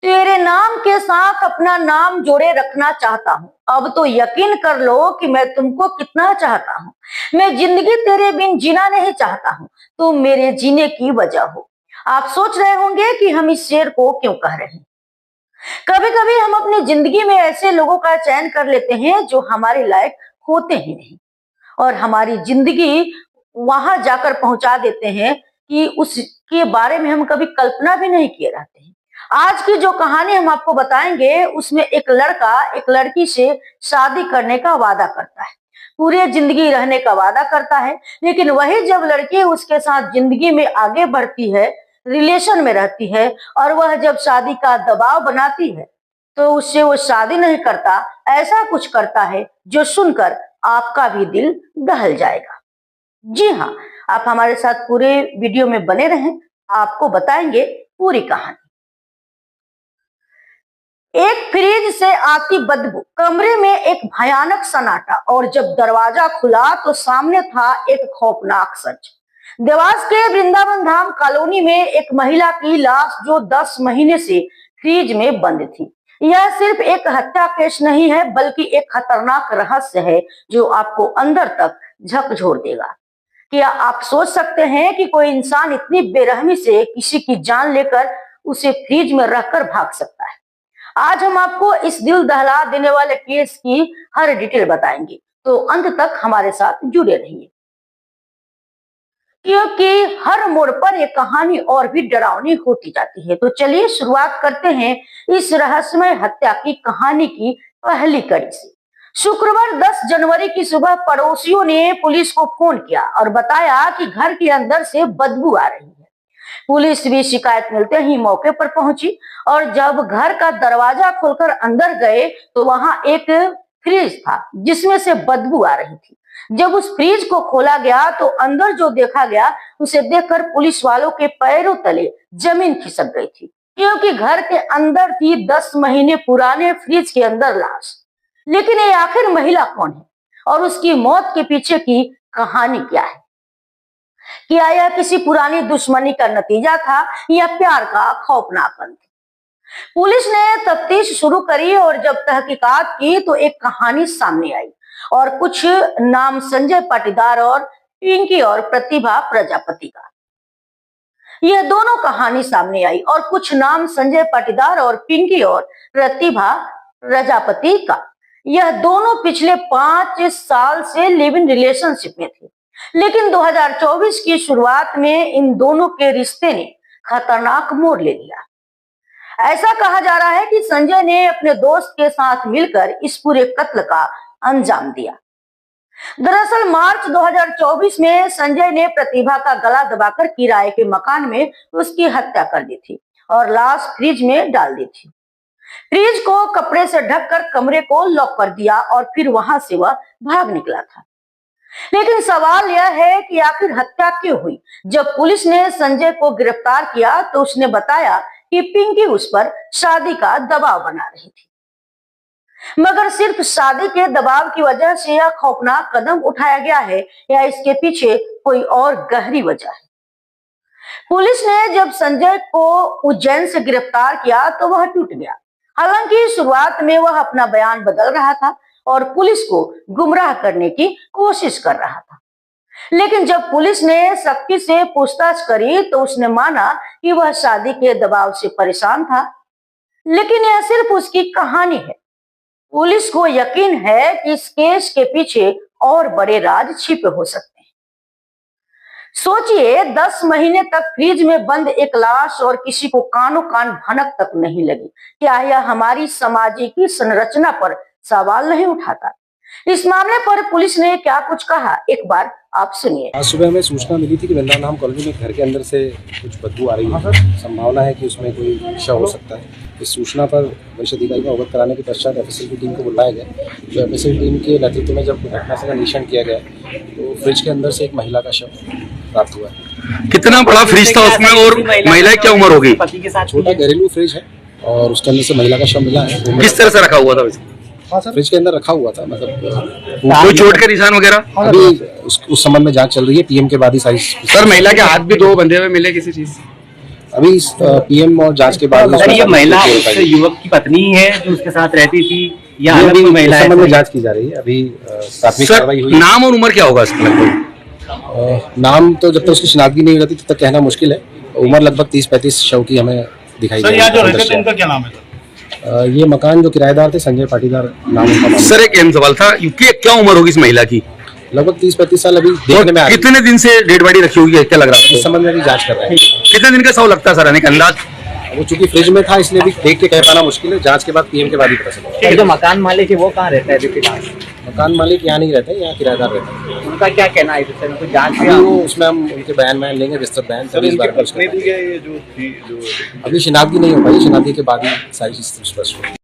तेरे नाम के साथ अपना नाम जोड़े रखना चाहता हूँ। अब तो यकीन कर लो कि मैं तुमको कितना चाहता हूँ। मैं जिंदगी तेरे बिन जीना नहीं चाहता हूँ, तुम मेरे जीने की वजह हो। आप सोच रहे होंगे कि हम इस शेर को क्यों कह रहे हैं। कभी कभी हम अपनी जिंदगी में ऐसे लोगों का चयन कर लेते हैं जो हमारे लायक होते ही नहीं, और हमारी जिंदगी वहां जाकर पहुंचा देते हैं कि उसके बारे में हम कभी कल्पना भी नहीं किए रहते हैं। आज की जो कहानी हम आपको बताएंगे उसमें एक लड़का एक लड़की से शादी करने का वादा करता है, पूरे जिंदगी रहने का वादा करता है। लेकिन वही जब लड़की उसके साथ जिंदगी में आगे बढ़ती है, रिलेशन में रहती है, और वह जब शादी का दबाव बनाती है तो उससे वो शादी नहीं करता, ऐसा कुछ करता है जो सुनकर आपका भी दिल दहल जाएगा। जी हाँ, आप हमारे साथ पूरे वीडियो में बने रहें, आपको बताएंगे पूरी कहानी। एक फ्रिज से आती बदबू, कमरे में एक भयानक सन्नाटा, और जब दरवाजा खुला तो सामने था एक खौफनाक सच। देवास के वृंदावन धाम कॉलोनी में एक महिला की लाश जो 10 महीने से फ्रिज में बंद थी। यह सिर्फ एक हत्या केस नहीं है, बल्कि एक खतरनाक रहस्य है जो आपको अंदर तक झकझोर देगा। क्या आप सोच सकते हैं कि कोई इंसान इतनी बेरहमी से किसी की जान लेकर उसे फ्रिज में रखकर भाग सकता है? आज हम आपको इस दिल दहला देने वाले केस की हर डिटेल बताएंगे, तो अंत तक हमारे साथ जुड़े रहिए, क्योंकि हर मोड़ पर यह कहानी और भी डरावनी होती जाती है। तो चलिए शुरुआत करते हैं इस रहस्यमय हत्या की कहानी की पहली कड़ी से। शुक्रवार 10 जनवरी की सुबह पड़ोसियों ने पुलिस को फोन किया और बताया कि घर के अंदर से बदबू आ रही है। पुलिस भी शिकायत मिलते ही मौके पर पहुंची, और जब घर का दरवाजा खोलकर अंदर गए तो वहां एक फ्रिज था जिसमें से बदबू आ रही थी। जब उस फ्रिज को खोला गया तो अंदर जो देखा गया उसे देखकर पुलिस वालों के पैरों तले जमीन खिसक गई थी, क्योंकि घर के अंदर थी 10 महीने पुराने फ्रिज के अंदर लाश। लेकिन ये आखिर महिला कौन है और उसकी मौत के पीछे की कहानी क्या है? क्या यह किसी पुरानी दुश्मनी का नतीजा था या प्यार का खौफनाक अंत? पुलिस ने तफ्तीश शुरू करी, और जब तहकीकात की तो एक कहानी सामने आई, और कुछ नाम संजय पाटीदार और पिंकी और प्रतिभा प्रजापति का। यह दोनों कहानी सामने आई, और कुछ नाम संजय पाटीदार और पिंकी और प्रतिभा प्रजापति का। यह दोनों पिछले 5 साल से लिव इन रिलेशनशिप में थे, लेकिन 2024 की शुरुआत में इन दोनों के रिश्ते ने खतरनाक मोड़ ले लिया। ऐसा कहा जा रहा है कि संजय ने अपने दोस्त के साथ मिलकर इस पूरे कत्ल का अंजाम दिया। दरअसल मार्च 2024 में संजय ने प्रतिभा का गला दबाकर किराए के मकान में उसकी हत्या कर दी थी और लाश फ्रिज में डाल दी थी। फ्रिज को कपड़े से ढककर कमरे को लॉक कर दिया और फिर वहां से वह भाग निकला था। लेकिन सवाल यह है कि आखिर हत्या क्यों हुई? जब पुलिस ने संजय को गिरफ्तार किया तो उसने बताया कि पिंकी उस पर शादी का दबाव बना रही थी, मगर सिर्फ शादी के दबाव की वजह से यह खौफनाक कदम उठाया गया है या इसके पीछे कोई और गहरी वजह है? पुलिस ने जब संजय को उज्जैन से गिरफ्तार किया तो वह टूट गया। हालांकि शुरुआत में वह अपना बयान बदल रहा था और पुलिस को गुमराह करने की कोशिश कर रहा था, लेकिन जब पुलिस ने सख्ती से पूछताछ करी तो उसने माना कि वह शादी के दबाव से परेशान था। लेकिन यह सिर्फ उसकी कहानी है। पुलिस को यकीन है कि इस केस के पीछे और बड़े राज छिपे हो सकते हैं। सोचिए, 10 महीने तक फ्रिज में बंद एक लाश और किसी को कानों कान भनक तक नहीं लगी। क्या यह हमारी सामाजिक संरचना पर सवाल नहीं उठाता? इस मामले पर पुलिस ने क्या कुछ कहा, एक बार आप सुनिए। आज सुबह हमें सूचना मिली थी कि वृंदावन धाम कॉलोनी में घर के अंदर से कुछ बदबू आ रही है। संभावना है कि उसमें कोई नशा हो सकता है। इस सूचना पर वरिष्ठ अधिकारी को अवगत कराने के पश्चात एफएसएल की टीम को बुलाया गया। जो एफएसएल टीम के नेतृत्व में जब घटनास्थल का निरीक्षण किया गया तो फ्रिज के अंदर से एक महिला का शव प्राप्त हुआ। कितना बड़ा फ्रिज था उसमें और महिला की क्या उम्र होगी? छोटा घरेलू फ्रिज है और उसके अंदर से महिला का शव मिला है। किस तरह से रखा हुआ था? फ्रिज के अंदर रखा हुआ था, मतलब कोई चोट के निशान वगैरह? अभी उस संबंध में जांच चल रही है। पीएम के बाद ही सारी। सर, महिला के हाथ भी 2 बंधे हुए मिले किसी चीज? अभी पीएम और जांच के बाद सर, ये महिला उसमें उस युवक की पत्नी है जो उसके साथ रहती थी या ये अलग अभी कोई इस महिला संबंध में है? जांच की जा रही है। अभी प्राथमिक सर कार्रवाई हुई। नाम और उम्र क्या होगा इसका लगभग? नाम तो जब तक उसकी शिनाख्त नहीं हो जाती तब तक कहना मुश्किल है। उम्र लगभग 30-35 शव की हमें दिखाई दे सर रही यहाँ जो है। रहते थे इनका क्या नाम है सर? ये मकान जो किराएदार थे संजय पाटीदार नाम उनका मालूम। सर एक अहम सवाल था कि क्या उम्र होगी इस महिला की लगभग 30-35 साल अभी देखने में आ और रही है। कितने दिन से डेड बॉडी रखी हुई है क्या लग रहा है इस आपको? संबंध में भी जांच कर रहे हैं। कितने दिन का शव लगता है सर आने का अंदाज? वो चूंकि फ्रिज में था इसलिए भी देख के कह पाना मुश्किल है। जांच के बाद पीएम के बाद ही पता चलेगा। सर, जो मकान मालिक है वो कहाँ रहता है अभी फिलहाल? मकान मालिक यहाँ नहीं रहते, यहाँ किराएदार रहते हैं। उनका क्या कहना है सर? कुछ जांच अभी वो उसमें हम उनके बयान लेंगे, विस्तृत बयान। तभी इस बारे में कुछ करेंगे। अभी शिनाख्ती नहीं हो पाई, शिनाख्ती के बाद ही सारी चीजें स्पष्ट होगी।